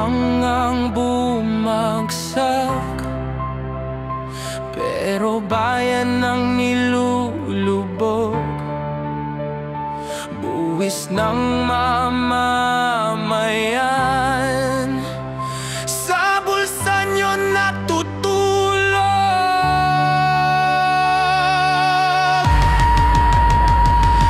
Simbahangang bumagsak, pero bayan ang nilulubog. Buwis ng mamamayan, sa bulsa nyo natutulog.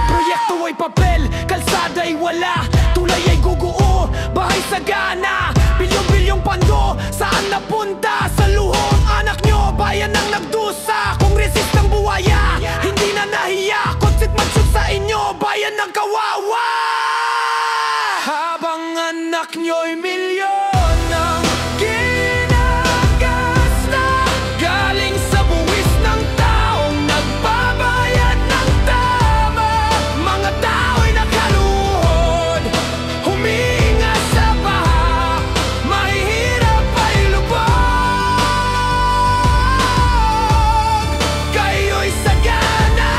Proyekto ay papel, kalsada ay wala, tulay ay guguo, bahay sagana. Bilyong-bilyong pando, saan napunta? Sa luhong anak nyo, bayan ang nagdusa. Kung resist ng buwaya, hindi na nahiya. Kotsit matsut sa inyo, bayan ng kawawa. Habang anak nyo'y milyon ang ginagasta, galing sa buwis ng taong nagbabayad ng tama. Mga tao'y nakaluhod, huminga sa baha, mahihirap ay lubog. Kayo'y sagana.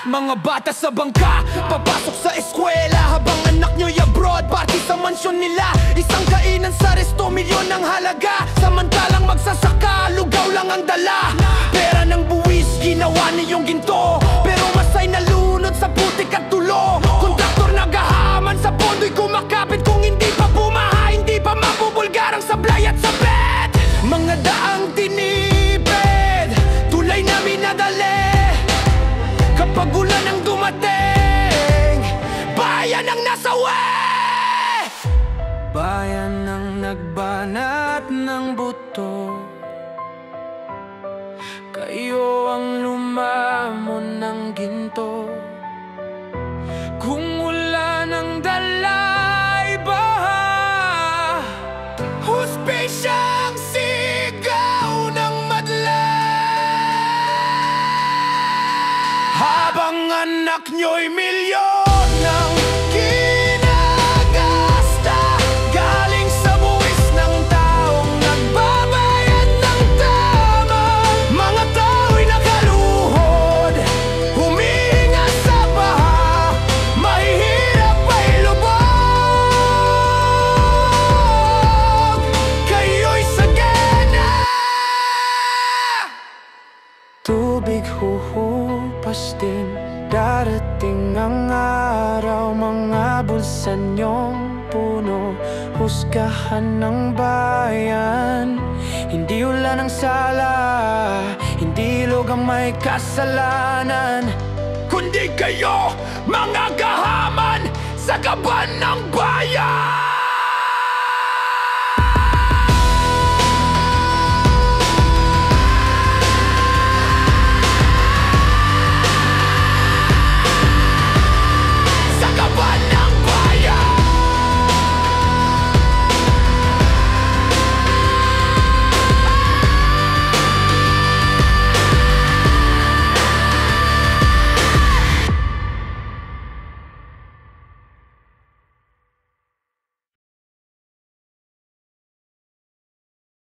Mga bata sa bangka, papasok sa eskwela, habang anak nyo'y abroad, party sa mansyon nila. Isang kainan sa resto, milyon ang halaga. Samantalang magsasaka, lugaw lang ang dala. Pera ng buwis, ginawa niyong ginto, pero masay nalunod sa putik at tulo. Kontraktor naghahaman sa pondo'y kumakapit. Kung hindi pa bumaha, hindi pa mabubulgar ang sablay at sabet. Mga daang tinipid, tulay na minadali. Kapag ulan ang dumating, bayan ang nasawi. Bayan ang nagbanat ng buto, kayo ang lumamon ng ginto. Kung ulan ang dalay baha, huspesyang sigaw ng madla. Habang anak nyo'y milyon ang ginagasta, galing sa buwis ng taong nagbabayad ng tama. Mga tao'y nakaluhod, huminga sa baha, mahihirap ay lubog. Kayo'y sagana. Tubig huhupas din, darating ang araw. Mga bulsa niyong puno, husgahan ng bayan. Hindi ulan ang sala, hindi ilog ang may kasalanan, kundi kayo, mga gahaman sa kaban ng bayan.